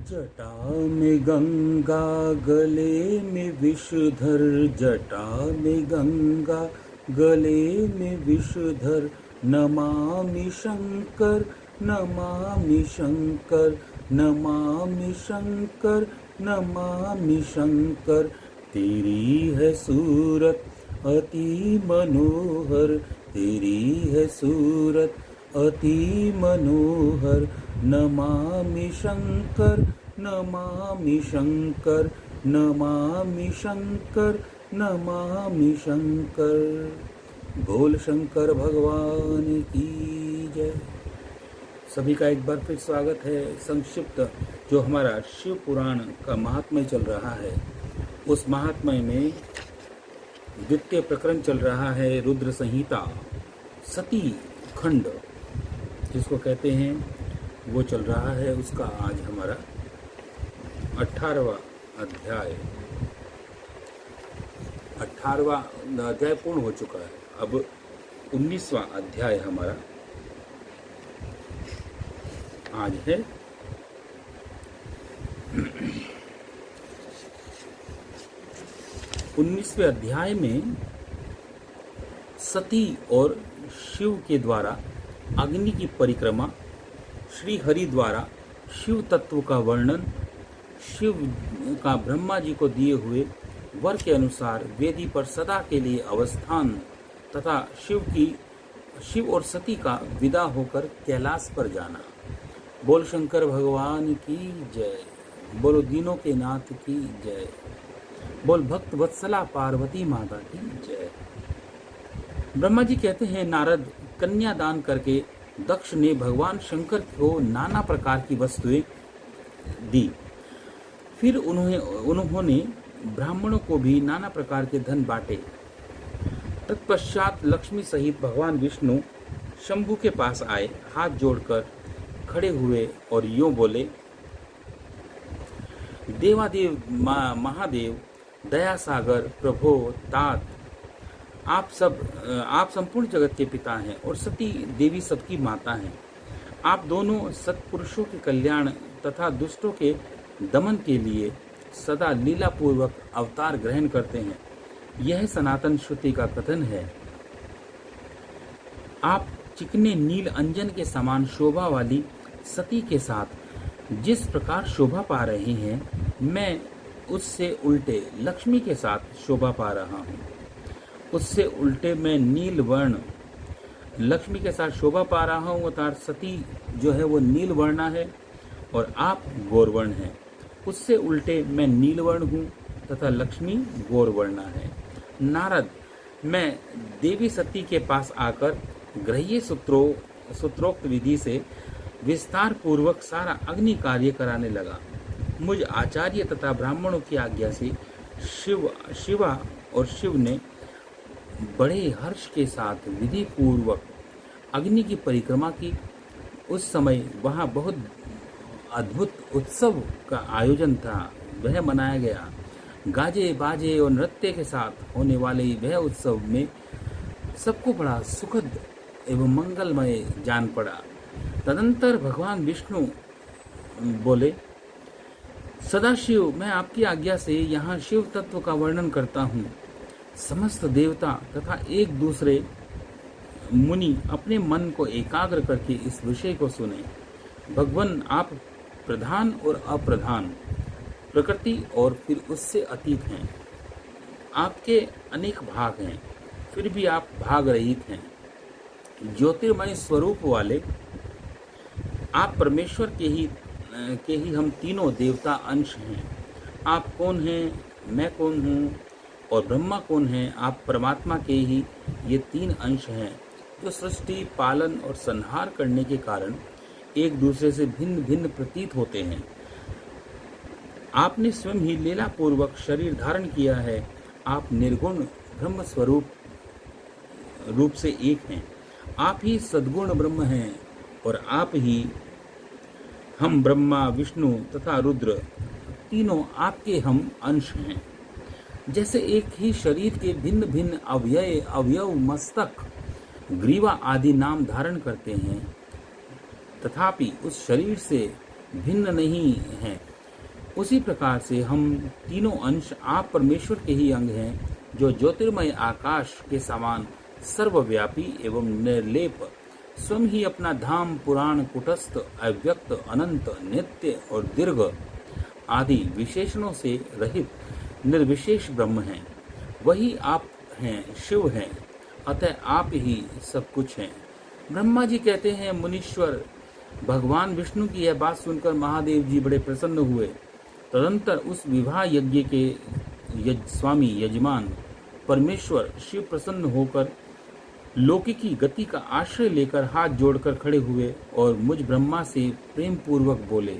जटा में गंगा गले में विषधर, जटा में गंगा गले में विषधर, नमामि शंकर नमामि शंकर नमामि शंकर नमामि शंकर। तेरी है सूरत अति मनोहर, तेरी है सूरत अति मनोहर, नमामि शंकर नमामि शंकर नमामि शंकर नमामि शंकर। बोल शंकर भगवान की जय। सभी का एक बार फिर स्वागत है। संक्षिप्त जो हमारा शिव पुराण का महात्म्य चल रहा है, उस महात्म्य में द्वितीय प्रकरण चल रहा है, रुद्र संहिता सती खंड जिसको कहते हैं, वो चल रहा है। उसका आज हमारा 18वां अध्याय पूर्ण हो चुका है। अब 19वां अध्याय हमारा आज है। उन्नीसवें अध्याय में सती और शिव के द्वारा अग्नि की परिक्रमा, श्री हरि द्वारा शिव तत्व का वर्णन, शिव का ब्रह्मा जी को दिए हुए वर के अनुसार वेदी पर सदा के लिए अवस्थान तथा शिव और सती का विदा होकर कैलाश पर जाना। बोल शंकर भगवान की जय। बोलो दीनों के नाथ की जय। बोल भक्त वत्सला पार्वती माता की जय। ब्रह्मा जी कहते हैं, नारद, कन्या दान करके दक्ष ने भगवान शंकर को नाना प्रकार की वस्तुएं दी। फिर उन्होंने ब्राह्मणों को भी नाना प्रकार के धन बांटे। तत्पश्चात लक्ष्मी सहित भगवान विष्णु शंभु के पास आए, हाथ जोड़कर खड़े हुए और यूं बोले, देवादेव महादेव, दया सागर, प्रभो, तात, आप संपूर्ण जगत के पिता हैं और सती देवी सबकी माता हैं। आप दोनों सत्पुरुषों के कल्याण तथा दुष्टों के दमन के लिए सदा लीला पूर्वक अवतार ग्रहण करते हैं। यह सनातन श्रुति का कथन है। आप चिकने नील अंजन के समान शोभा वाली सती के साथ जिस प्रकार शोभा पा रहे हैं, मैं उससे उल्टे लक्ष्मी के साथ शोभा पा रहा हूँ। उससे उल्टे मैं नील वर्ण लक्ष्मी के साथ शोभा पा रहा हूँ, अर्थात सती जो है वो नील वर्णा है और आप गौरवर्ण हैं। उससे उल्टे मैं नील वर्ण हूँ तथा लक्ष्मी गौरवर्णा है। नारद, मैं देवी सती के पास आकर ग्रह्य सूत्रोक्त विधि से विस्तार पूर्वक सारा अग्नि कार्य कराने लगा। मुझ आचार्य तथा ब्राह्मणों की आज्ञा से शिवा और शिव ने बड़े हर्ष के साथ विधि पूर्वक अग्नि की परिक्रमा की। उस समय वहाँ बहुत अद्भुत उत्सव का आयोजन था, वह मनाया गया। गाजे बाजे और नृत्य के साथ होने वाले वह उत्सव में सबको बड़ा सुखद एवं मंगलमय जान पड़ा। तदंतर भगवान विष्णु बोले, सदाशिव, मैं आपकी आज्ञा से यहाँ शिव तत्व का वर्णन करता हूँ। समस्त देवता तथा एक दूसरे मुनि अपने मन को एकाग्र करके इस विषय को सुने। भगवान, आप प्रधान और अप्रधान, प्रकृति और फिर उससे अतीत हैं। आपके अनेक भाग हैं, फिर भी आप भाग रहित हैं। ज्योतिर्मय स्वरूप वाले आप परमेश्वर के ही हम तीनों देवता अंश हैं। आप कौन हैं, मैं कौन हूँ और ब्रह्मा कौन है? आप परमात्मा के ही ये तीन अंश हैं जो सृष्टि, पालन और संहार करने के कारण एक दूसरे से भिन्न भिन्न प्रतीत होते हैं। आपने स्वयं ही लीला पूर्वक शरीर धारण किया है। आप निर्गुण ब्रह्म स्वरूप रूप से एक हैं। आप ही सद्गुण ब्रह्म हैं और आप ही हम ब्रह्मा, विष्णु तथा रुद्र तीनों आपके हम अंश हैं। जैसे एक ही शरीर के भिन्न भिन्न अवयव मस्तक, ग्रीवा आदि नाम धारण करते हैं, तथापि उस शरीर से भिन्न नहीं हैं, उसी प्रकार से हम तीनों अंश आप परमेश्वर के ही अंग हैं, जो ज्योतिर्मय आकाश के समान सर्वव्यापी एवं निर्लेप स्वयं ही अपना धाम पुराण कुटस्थ अव्यक्त अनंत नित्य और दीर्घ आदि विशेषणों से रहित निर्विशेष ब्रह्म हैं। वही आप हैं, शिव हैं, अतः आप ही सब कुछ हैं। ब्रह्मा जी कहते हैं, मुनीश्वर भगवान विष्णु की यह बात सुनकर महादेव जी बड़े प्रसन्न हुए। तदंतर उस विवाह यज्ञ के स्वामी यजमान परमेश्वर शिव प्रसन्न होकर लौकिकी गति का आश्रय लेकर हाथ जोड़कर खड़े हुए और मुझ ब्रह्मा से प्रेम पूर्वक बोले।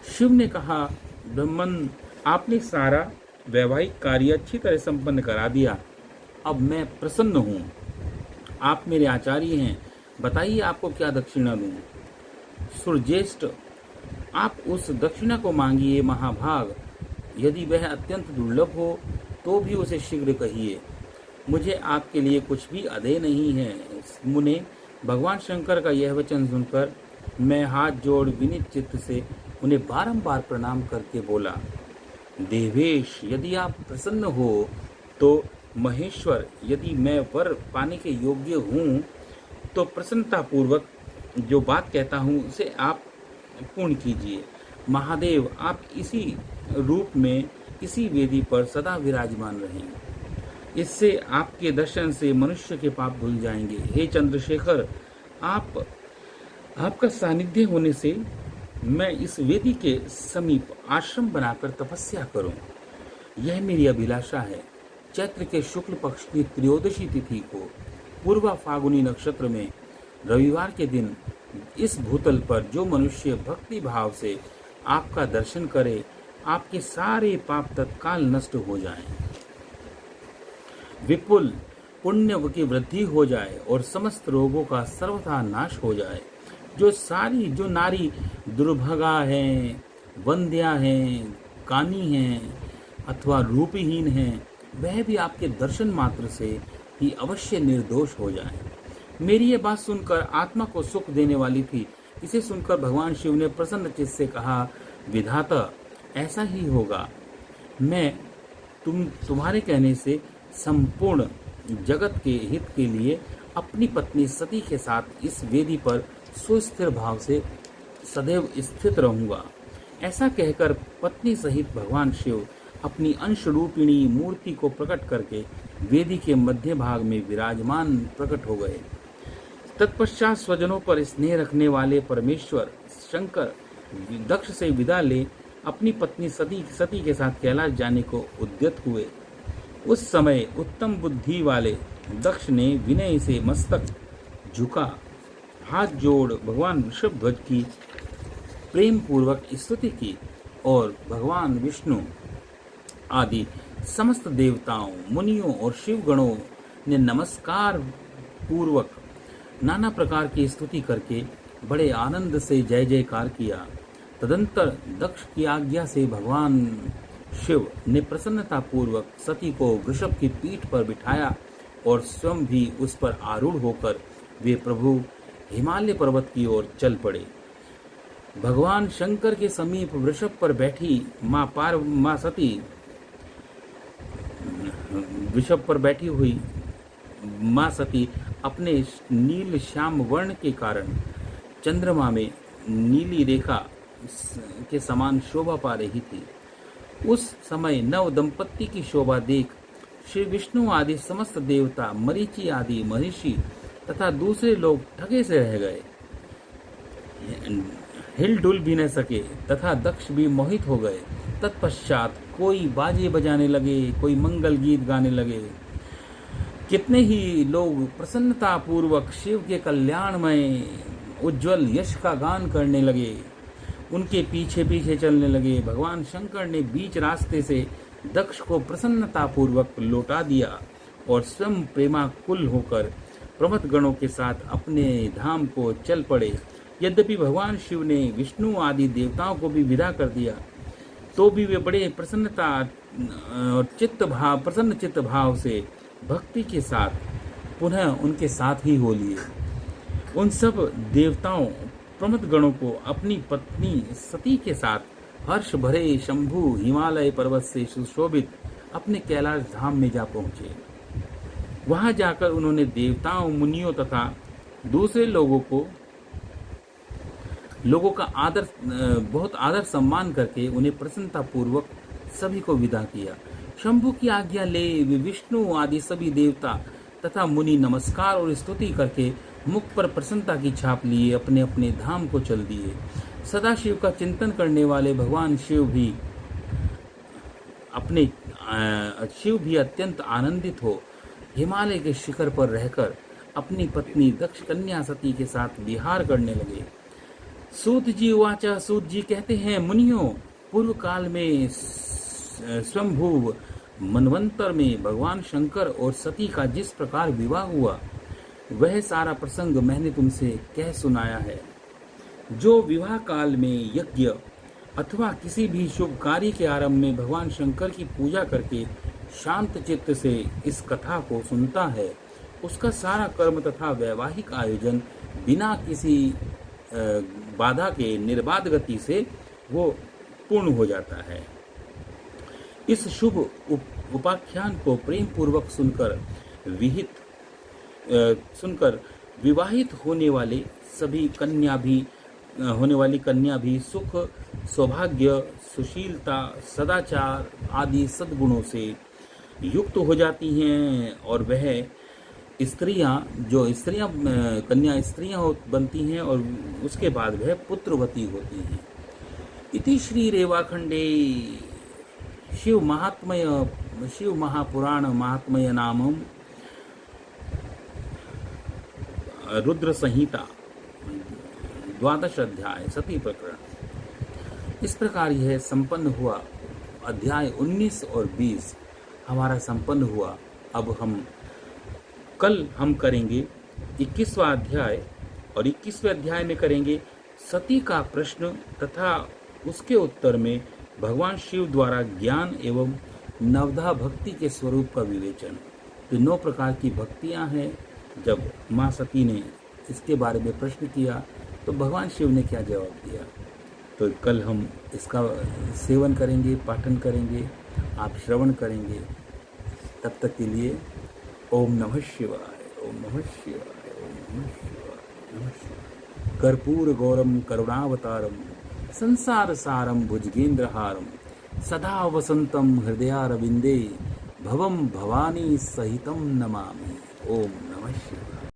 शिव ने कहा, ब्रह्मन, आपने सारा वैवाहिक कार्य अच्छी तरह संपन्न करा दिया। अब मैं प्रसन्न हूँ। आप मेरे आचार्य हैं, बताइए आपको क्या दक्षिणा दूँ। सुरज्येष्ठ, आप उस दक्षिणा को मांगिए महाभाग। यदि वह अत्यंत दुर्लभ हो तो भी उसे शीघ्र कहिए। मुझे आपके लिए कुछ भी अदेय नहीं है। मुने, भगवान शंकर का यह वचन सुनकर मैं हाथ जोड़ विनीत चित्त से उन्हें बारंबार प्रणाम करके बोला, देवेश, यदि आप प्रसन्न हो तो महेश्वर, यदि मैं वर पाने के योग्य हूँ तो प्रसन्नता पूर्वक जो बात कहता हूँ उसे आप पूर्ण कीजिए। महादेव, आप इसी रूप में इसी वेदी पर सदा विराजमान रहें। इससे आपके दर्शन से मनुष्य के पाप धुल जाएंगे। हे चंद्रशेखर, आपका सानिध्य होने से मैं इस वेदी के समीप आश्रम बनाकर तपस्या करूं। यह मेरी अभिलाषा है। चैत्र के शुक्ल पक्ष की त्रयोदशी तिथि को पूर्वा फागुनी नक्षत्र में रविवार के दिन इस भूतल पर जो मनुष्य भक्ति भाव से आपका दर्शन करे, आपके सारे पाप तत्काल नष्ट हो जाएं। विपुल पुण्य की वृद्धि हो जाए और समस्त रोगों का सर्वथा नाश हो जाए। जो नारी दुर्भगा हैं, वंध्या हैं, कानी हैं अथवा रूपहीन हैं, वह भी आपके दर्शन मात्र से ही अवश्य निर्दोष हो जाए। मेरी ये बात सुनकर आत्मा को सुख देने वाली थी। इसे सुनकर भगवान शिव ने प्रसन्न चित्त से कहा, विधाता, ऐसा ही होगा। मैं तुम्हारे कहने से संपूर्ण जगत के हित के लिए अपनी पत्नी सती के साथ इस वेदी पर सुस्थिर भाव से सदैव स्थित रहूंगा। ऐसा कहकर पत्नी सहित भगवान शिव अपनी अंश रूपिणी मूर्ति को प्रकट करके वेदी के मध्य भाग में विराजमान प्रकट हो गए। तत्पश्चात स्वजनों पर स्नेह रखने वाले परमेश्वर शंकर दक्ष से विदा ले अपनी पत्नी सती के साथ कैलाश जाने को उद्यत हुए। उस समय उत्तम बुद्धि वाले दक्ष ने विनय से मस्तक झुका, हाथ जोड़ भगवान वृषभध्वज की प्रेम पूर्वक स्तुति की और भगवान विष्णु आदि समस्त देवताओं, मुनियों और शिवगणों ने नमस्कार पूर्वक नाना प्रकार की स्तुति करके बड़े आनंद से जय जयकार किया। तदंतर दक्ष की आज्ञा से भगवान शिव ने प्रसन्नता पूर्वक सती को वृषभ की पीठ पर बिठाया और स्वयं भी उस पर आरूढ़ होकर वे प्रभु हिमालय पर्वत की ओर चल पड़े। भगवान शंकर के समीप वृषभ पर बैठी मां सती वृषभ पर बैठी हुई मां सती अपने नील श्याम वर्ण के कारण चंद्रमा में नीली रेखा के समान शोभा पा रही थी। उस समय नव दंपत्ति की शोभा देख श्री विष्णु आदि समस्त देवता, मरीचि आदि महर्षि तथा दूसरे लोग ठगे से रह गए, हिलडुल भी न सके तथा दक्ष भी मोहित हो गए। तत्पश्चात कोई बाजे बजाने लगे, कोई मंगल गीत गाने लगे। कितने ही लोग प्रसन्नता पूर्वक शिव के कल्याणमय उज्जवल यश का गान करने लगे, उनके पीछे पीछे चलने लगे। भगवान शंकर ने बीच रास्ते से दक्ष को प्रसन्नता पूर्वक लौटा दिया और स्वयं प्रेमाकुल होकर प्रमथ गणों के साथ अपने धाम को चल पड़े। यद्यपि भगवान शिव ने विष्णु आदि देवताओं को भी विदा कर दिया, तो भी वे बड़े प्रसन्नता और प्रसन्न चित्त भाव से भक्ति के साथ पुनः उनके साथ ही हो लिए। उन सब देवताओं प्रमथ गणों को अपनी पत्नी सती के साथ हर्ष भरे शंभु हिमालय पर्वत से सुशोभित अपने कैलाश धाम में जा पहुंचे। वहां जाकर उन्होंने देवताओं, मुनियों तथा दूसरे लोगों का बहुत आदर सम्मान करके उन्हें प्रसन्नता पूर्वक सभी को विदा किया। शंभु की आज्ञा ले वे विष्णु आदि सभी देवता तथा मुनि नमस्कार और स्तुति करके मुख पर प्रसन्नता की छाप लिए अपने अपने धाम को चल दिए। सदाशिव का चिंतन करने वाले भगवान शिव भी अत्यंत आनंदित हो हिमालय के शिखर पर रहकर अपनी पत्नी दक्ष कन्या सती के साथ विहार करने लगे। सूत जी उवाच, सूत जी कहते हैं, मुनियों, पूर्व काल में स्वयंभू मनवंतर में भगवान शंकर और सती का जिस प्रकार विवाह हुआ वह सारा प्रसंग मैंने तुमसे कह सुनाया है। जो विवाह काल में यज्ञ अथवा किसी भी शुभ कार्य के आरंभ में भगवान शंकर की पूजा करके शांत चित्त से इस कथा को सुनता है, उसका सारा कर्म तथा वैवाहिक आयोजन बिना किसी बाधा के निर्बाध गति से वो पूर्ण हो जाता है। इस शुभ उपाख्यान को प्रेम पूर्वक सुनकर विवाहित होने वाली कन्या भी सुख, सौभाग्य, सुशीलता, सदाचार आदि सद्गुणों से युक्त हो जाती हैं और वह कन्या स्त्रियां बनती हैं और उसके बाद वह पुत्रवती होती हैं। इति श्री रेवाखंडे शिव महापुराण महात्म्य नामम रुद्र संहिता 12 अध्याय सती प्रकरण। इस प्रकार यह संपन्न हुआ। अध्याय 19 और 20 हमारा संपन्न हुआ। अब कल हम करेंगे 21वां अध्याय और 21वें अध्याय में करेंगे सती का प्रश्न तथा उसके उत्तर में भगवान शिव द्वारा ज्ञान एवं नवधा भक्ति के स्वरूप का विवेचन। तो 9 प्रकार की भक्तियां हैं। जब माँ सती ने इसके बारे में प्रश्न किया तो भगवान शिव ने क्या जवाब दिया। तो कल हम इसका सेवन करेंगे, पाठन करेंगे, आप श्रवण करेंगे। तब तक के लिए ओम नमः शिवाय, ओम नमः शिवाय, ओम नमः शिवाय, नमः शिवाय। कर्पूर गौरम करुणावतारम संसार सारम भुजगेंद्रहारम सदा वसंतम हृदयारविंदे भवम भवानी सहितम नमामि। ओम